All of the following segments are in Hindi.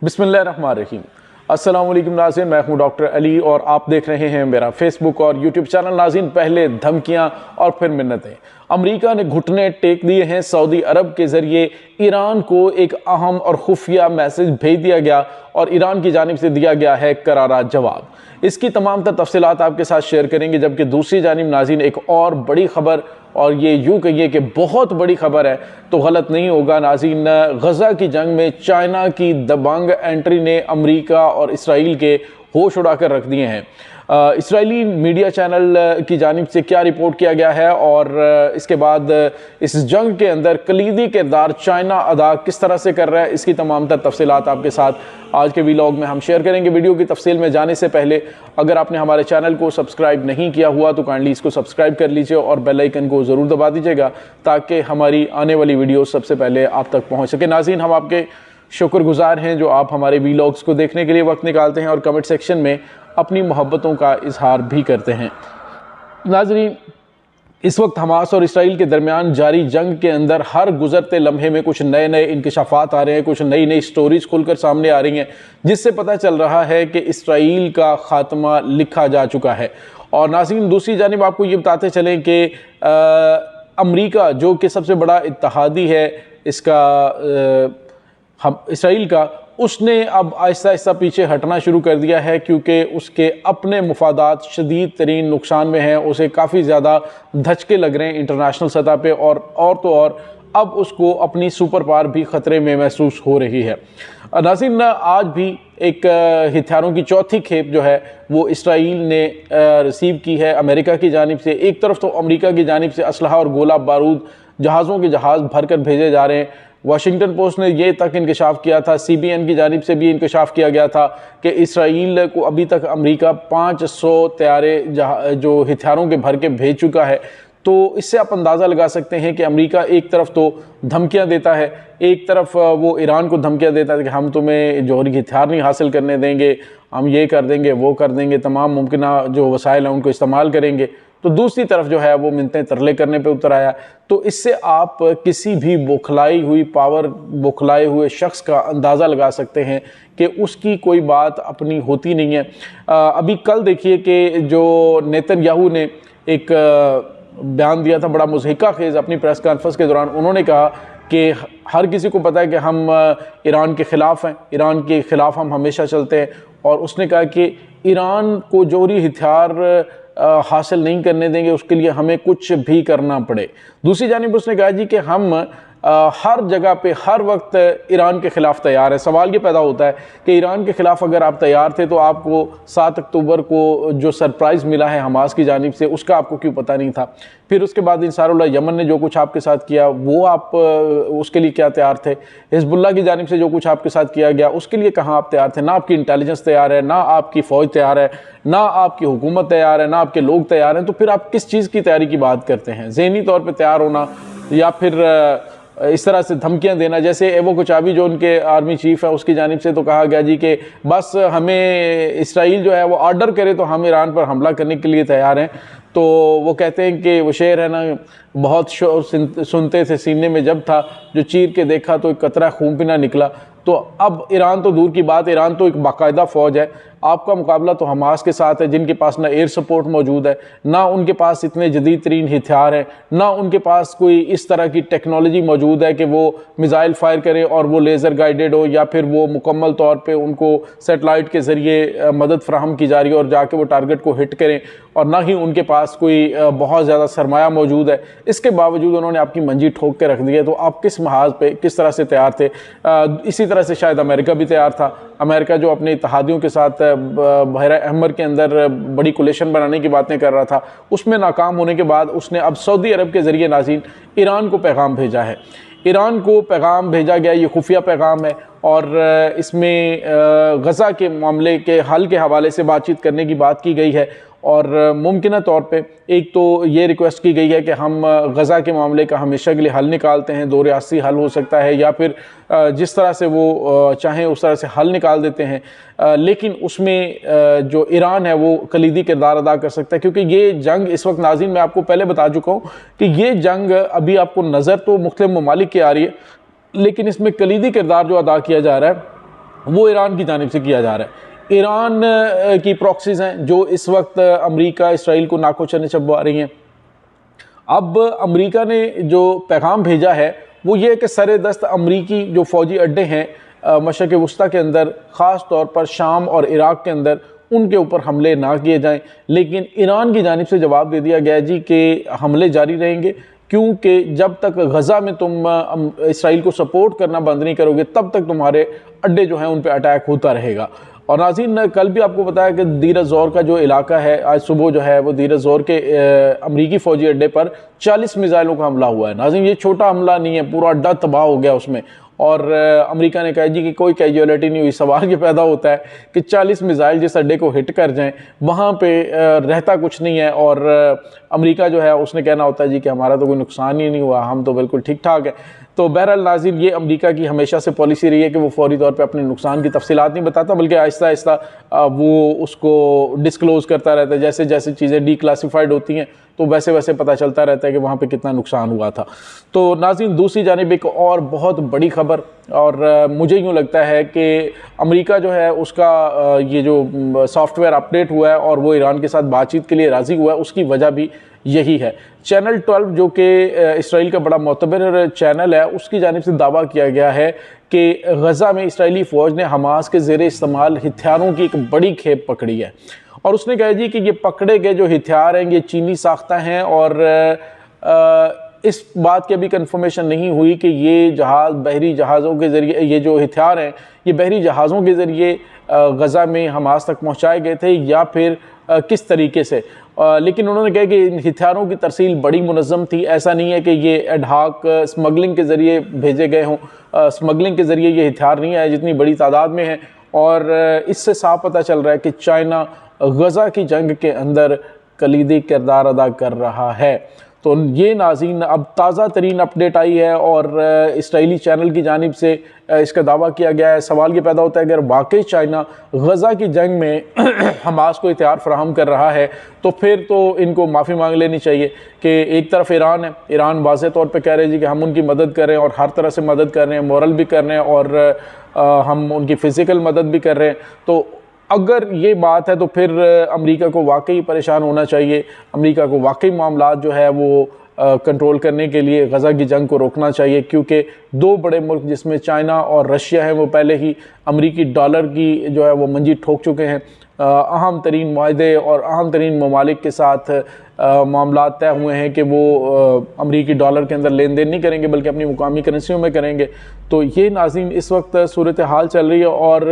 बिस्मिल्लाहिर्रहमानिर्रहीम। अस्सलाम वालेकुम नाज़रीन, मैं हूं डॉक्टर अली और आप देख रहे हैं मेरा फेसबुक और यूट्यूब चैनल। नाज़रीन, पहले धमकियां और फिर मिन्नतें। अमेरिका ने घुटने टेक दिए हैं। सऊदी अरब के ज़रिए ईरान को एक अहम और खुफिया मैसेज भेज दिया गया और ईरान की जानिब से दिया गया है करारा जवाब। इसकी तमाम तफसीलात आपके साथ शेयर करेंगे। जबकि दूसरी जानिब नाज़रीन एक और बड़ी खबर, और ये यूँ कहिए कि बहुत बड़ी खबर है तो गलत नहीं होगा नाज़रीन, गज़ा की जंग में चाइना की दबंग एंट्री ने अमेरिका और इसराइल के होश उड़ा कर रख दिए हैं। इसराइली मीडिया चैनल की जानिब से क्या रिपोर्ट किया गया है और इसके बाद इस जंग के अंदर कलीदी किरदार चाइना अदा किस तरह से कर रहा है, इसकी तमाम तफसीलात आपके साथ आज के व्लॉग में हम शेयर करेंगे। वीडियो की तफसील में जाने से पहले अगर आपने हमारे चैनल को सब्सक्राइब नहीं किया हुआ तो काइंडली इसको सब्सक्राइब कर लीजिए और बेल आइकन को ज़रूर दबा दीजिएगा ताकि हमारी आने वाली वीडियो सबसे पहले आप तक पहुँच सके। नाज़रीन, हम आपके शुक्रगुजार हैं जो आप हमारे व्लॉग्स को देखने के लिए वक्त निकालते हैं और कमेंट सेक्शन में अपनी मोहब्बतों का इजहार भी करते हैं। नाज़रीन, इस वक्त हमास और इसराइल के दरमियान जारी जंग के अंदर हर गुजरते लम्हे में कुछ नए नए इंकशाफात आ रहे हैं, कुछ नई नई स्टोरीज खुलकर सामने आ रही हैं, जिससे पता चल रहा है कि इसराइल का खात्मा लिखा जा चुका है। और नाज़रीन, दूसरी जानिब आपको ये बताते चलें कि अमेरिका जो कि सबसे बड़ा इत्तेहादी है इसराइल का, उसने अब आहिस्ता आहिस्ता पीछे हटना शुरू कर दिया है क्योंकि उसके अपने मुफादात शदीद तरीन नुकसान में हैं। उसे काफ़ी ज़्यादा धचके लग रहे हैं इंटरनेशनल सतह पे और अब उसको अपनी सुपर पावर भी ख़तरे में महसूस हो रही है। नाज़रीन, आज भी एक हथियारों की चौथी खेप जो है वो इसराइल ने रिसीव की है अमेरिका की जानिब से। एक तरफ तो अमेरिका की जानिब से असलहा और गोला बारूद जहाज़ों के जहाज़ भर कर भेजे जा रहे हैं। वाशिंगटन पोस्ट ने ये तक इंकशाफ किया था, CBN की जानिब से भी इंकशाफ किया गया था कि इसराइल को अभी तक अमेरिका 500 तैयारे जो हथियारों के भर के भेज चुका है। तो इससे आप अंदाज़ा लगा सकते हैं कि अमेरिका एक तरफ तो धमकियां देता है, एक तरफ वो ईरान को धमकियां देता है कि हम तुम्हें जौहरी हथियार नहीं हासिल करने देंगे, हम ये कर देंगे वो कर देंगे, तमाम मुमकिन जो वसाइल हैं उनको इस्तेमाल करेंगे। तो दूसरी तरफ जो है वो मिन्नतें तरले करने पे उतर आया। तो इससे आप किसी भी बौखलाए हुए शख्स का अंदाज़ा लगा सकते हैं कि उसकी कोई बात अपनी होती नहीं है। अभी कल देखिए कि जो नेतन्याहू ने एक बयान दिया था बड़ा मुज़हिका खेज़ अपनी प्रेस कॉन्फ्रेंस के दौरान। उन्होंने कहा कि हर किसी को पता है कि हम ईरान के ख़िलाफ़ हैं, ईरान के ख़िलाफ़ हम हमेशा चलते हैं। और उसने कहा कि ईरान को जौहरी हथियार हासिल नहीं करने देंगे, उसके लिए हमें कुछ भी करना पड़े। दूसरी जानिब उसने कहा जी कि हम हर जगह पे हर वक्त ईरान के ख़िलाफ़ तैयार है। सवाल ये पैदा होता है कि ईरान के ख़िलाफ़ अगर आप तैयार थे तो आपको 7 अक्टूबर को जो सरप्राइज़ मिला है हमास की जानिब से उसका आपको क्यों पता नहीं था? फिर उसके बाद इंसारुल्लाह यमन ने जो कुछ आपके साथ किया वो आप उसके लिए क्या तैयार थे? हिज़्बुल्लाह की जानिब से जो कुछ आपके साथ किया गया उसके लिए कहाँ आप तैयार थे? ना आपकी इंटेलिजेंस तैयार है, ना आपकी फ़ौज तैयार है, ना आपकी हुकूमत तैयार है, ना आपके लोग तैयार हैं। तो फिर आप किस चीज़ की तैयारी की बात करते हैं? ज़हनी तौर पर तैयार होना या फिर इस तरह से धमकियां देना? जैसे एवो कोचाबी जो उनके आर्मी चीफ है उसकी जानिब से तो कहा गया जी कि बस हमें इसराइल जो है वो ऑर्डर करे तो हम ईरान पर हमला करने के लिए तैयार हैं। तो वो कहते हैं कि वो शेर है ना, बहुत शोर सुनते थे सीने में जब था, जो चीर के देखा तो एक कतरा खून भी ना निकला। तो अब ईरान तो दूर की बात, ईरान तो एक बाकायदा फ़ौज है। आपका मुकाबला तो हमास के साथ है जिनके पास ना एयर सपोर्ट मौजूद है, ना उनके पास इतने जदीद तरीन हथियार हैं, ना उनके पास कोई इस तरह की टेक्नोलॉजी मौजूद है कि वो मिज़ाइल फायर करे और वो लेज़र गाइडेड हो, या फिर वो मुकम्मल तौर पे उनको सेटेलाइट के ज़रिए मदद फराहम की जा रही है और जाके वो टारगेट को हिट करें, और ना ही उनके पास कोई बहुत ज़्यादा सरमाया मौजूद है। इसके बावजूद उन्होंने आपकी मंजी ठोक के रख दी है। तो आप किस महाज पे किस तरह से तैयार थे? इसी तरह से शायद अमेरिका भी तैयार था। अमेरिका जो अपने इत्तेहादियों के साथ बहरा अहमर के अंदर बड़ी कोलिशन बनाने की बातें कर रहा था, उसमें नाकाम होने के बाद उसने अब सऊदी अरब के ज़रिए नाज़रीन ईरान को पैगाम भेजा है। ईरान को पैगाम भेजा गया, ये खुफिया पैगाम है और इसमें गज़ा के मामले के हल के हवाले से बातचीत करने की बात की गई है। और मुमकिन तौर पे एक तो ये रिक्वेस्ट की गई है कि हम गज़ा के मामले का हमेशा के लिए हल निकालते हैं, 2 रियासी हल हो सकता है या फिर जिस तरह से वो चाहें उस तरह से हल निकाल देते हैं, लेकिन उसमें जो ईरान है वो कलीदी किरदार अदा कर सकता है। क्योंकि ये जंग इस वक्त नाज़रीन मैं आपको पहले बता चुका हूँ कि ये जंग अभी आपको नज़र तो मुख्तलिफ ममालिक की आ रही है, लेकिन इसमें कलीदी किरदार जो अदा किया जा रहा है वो ईरान की जानिब से किया जा रहा है। ईरान की प्रॉक्सीज हैं जो इस वक्त अमेरिका इसराइल को नाको चने चबवा रही हैं। अब अमेरिका ने जो पैगाम भेजा है वो ये है कि सरेदस्त अमरीकी जो फ़ौजी अड्डे हैं मशरक़ वस्ता के अंदर, ख़ास तौर पर शाम और इराक़ के अंदर, उनके ऊपर हमले ना किए जाएं। लेकिन ईरान की जानिब से जवाब दे दिया गया जी कि हमले जारी रहेंगे, क्योंकि जब तक गज़ा में तुम इसराइल को सपोर्ट करना बंद नहीं करोगे तब तक तुम्हारे अड्डे जो हैं उन पर अटैक होता रहेगा। और नाज़रीन, कल भी आपको बताया कि दीर ज़ोर का जो इलाका है, आज सुबह जो है वो दीर ज़ोर के अमरीकी फ़ौजी अड्डे पर 40 मिसाइलों का हमला हुआ है। नाज़रीन, ये छोटा हमला नहीं है, पूरा अड्डा तबाह हो गया उसमें। और अमेरिका ने कहा जी कि कोई कैजुअलिटी नहीं हुई। सवाल ये पैदा होता है कि 40 मिसाइल जिस अड्डे को हिट कर जाएं, वहाँ पे रहता कुछ नहीं है, और अमेरिका जो है उसने कहना होता है जी कि हमारा तो कोई नुकसान ही नहीं हुआ, हम तो बिल्कुल ठीक ठाक है। तो बहरहाल नाज़रीन, ये अमेरिका की हमेशा से पॉलिसी रही है कि वो फौरी तौर पे अपने नुकसान की तफसीलात नहीं बताता, बल्कि आहिस्ता आहिस्ता वो उसको डिस्क्लोज़ करता रहता है। जैसे जैसे चीज़ें डीक्लासिफाइड होती हैं तो वैसे वैसे पता चलता रहता है कि वहाँ पे कितना नुकसान हुआ था। तो नाज़रीन, दूसरी जानिब एक और बहुत बड़ी खबर, और मुझे यूँ लगता है कि अमेरिका जो है उसका ये जो सॉफ्टवेयर अपडेट हुआ है और वो ईरान के साथ बातचीत के लिए राज़ी हुआ है, उसकी वजह भी यही है। चैनल 12 जो कि इसराइल का बड़ा मोतबर चैनल है, उसकी जानिब से दावा किया गया है कि गज़ा में इसराइली फ़ौज ने हमास के ज़ेरे इस्तेमाल हथियारों की एक बड़ी खेप पकड़ी है। और उसने कहा जी कि ये पकड़े गए जो हथियार हैं ये चीनी साख्ता हैं, और इस बात की अभी कंफर्मेशन नहीं हुई कि ये जहाज़ बहरी जहाज़ों के ज़रिए, ये जो हथियार हैं ये बहरी जहाज़ों के ज़रिए गज़ा में हमास तक पहुँचाए गए थे या फिर किस तरीके से। लेकिन उन्होंने कहा कि इन हथियारों की तरसील बड़ी मुनज़्ज़म थी, ऐसा नहीं है कि ये एडहाक स्मगलिंग के ज़रिए भेजे गए हों। स्मगलिंग के ज़रिए ये हथियार नहीं आए जितनी बड़ी तादाद में हैं। और इससे साफ पता चल रहा है कि चाइना गज़ा की जंग के अंदर कलीदी किरदार अदा कर रहा है। तो ये नाज़रीन, अब ताज़ा तरीन अपडेट आई है और इसराइली चैनल की जानिब से इसका दावा किया गया है। सवाल ये पैदा होता है, अगर वाकई चाइना गज़ा की जंग में हमास को हथियार फराहम कर रहा है तो फिर तो इनको माफ़ी मांग लेनी चाहिए कि एक तरफ ईरान है, ईरान वाज़े तौर पे कह रहे हैं जी कि हम उनकी मदद कर रहे हैं और हर तरह से मदद कर रहे हैं, मॉरल भी कर रहे हैं और हम उनकी फ़िज़िकल मदद भी कर रहे हैं। तो अगर ये बात है तो फिर अमेरिका को वाकई परेशान होना चाहिए। अमेरिका को वाकई मामलात जो है वो कंट्रोल करने के लिए गज़ा की जंग को रोकना चाहिए, क्योंकि दो बड़े मुल्क जिसमें चाइना और रशिया है वो पहले ही अमेरिकी डॉलर की जो है वो मंजी ठोक चुके हैं। अहम तरीन माहदे और अहम तरीन ममालिक के साथ मामलात तय हुए हैं कि वो अमेरिकी डॉलर के अंदर लेन देन नहीं करेंगे बल्कि अपनी मुकामी करेंसियों में करेंगे। तो ये नाज़रीन इस वक्त सूरत हाल चल रही है, और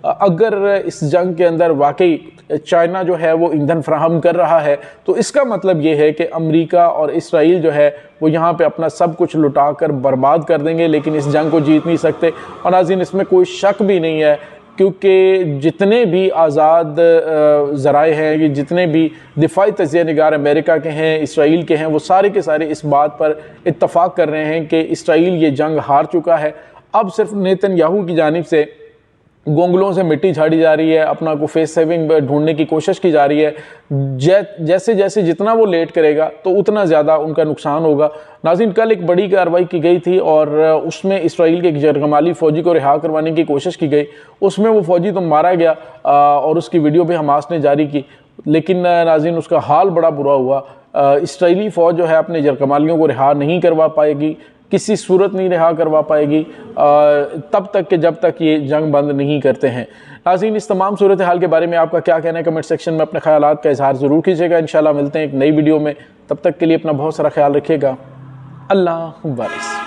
अगर इस जंग के अंदर वाकई चाइना जो है वो ईंधन फराहम कर रहा है तो इसका मतलब ये है कि अमेरिका और इसराइल जो है वो यहाँ पे अपना सब कुछ लुटा कर बर्बाद कर देंगे, लेकिन इस जंग को जीत नहीं सकते। और नाज़रीन, इसमें कोई शक भी नहीं है, क्योंकि जितने भी आज़ाद ज़राए हैं, ये जितने भी दिफाई तजिया निगार अमेरिका के हैं, इसराइल के हैं, वो सारे के सारे इस बात पर इत्तफ़ाक़ कर रहे हैं कि इसराइल ये जंग हार चुका है। अब सिर्फ नेतन्याहू की जानिब से गोंगलों से मिट्टी झाड़ी जा रही है, अपना को फेस सेविंग ढूंढने की कोशिश की जा रही है। जैसे जैसे जितना वो लेट करेगा तो उतना ज़्यादा उनका नुकसान होगा। नाज़रीन, कल एक बड़ी कार्रवाई की गई थी और उसमें इसराइल के एक जरगमाली फ़ौजी को रिहा करवाने की कोशिश की गई। उसमें वो फ़ौजी तो मारा गया और उसकी वीडियो भी हमास ने जारी की, लेकिन नाज़रीन उसका हाल बड़ा बुरा हुआ। इसराइली फ़ौज जो है अपने जरगमालियों को रिहा नहीं करवा पाएगी, किसी सूरत नहीं रिहा करवा पाएगी तब तक कि जब तक ये जंग बंद नहीं करते हैं। नाज़रीन, इस तमाम सूरत हाल के बारे में आपका क्या कहना है कमेंट सेक्शन में अपने ख्यालात का इजहार ज़रूर कीजिएगा। इंशाल्लाह मिलते हैं एक नई वीडियो में, तब तक के लिए अपना बहुत सारा ख्याल रखिएगा। अल्लाह हाफ़िज़।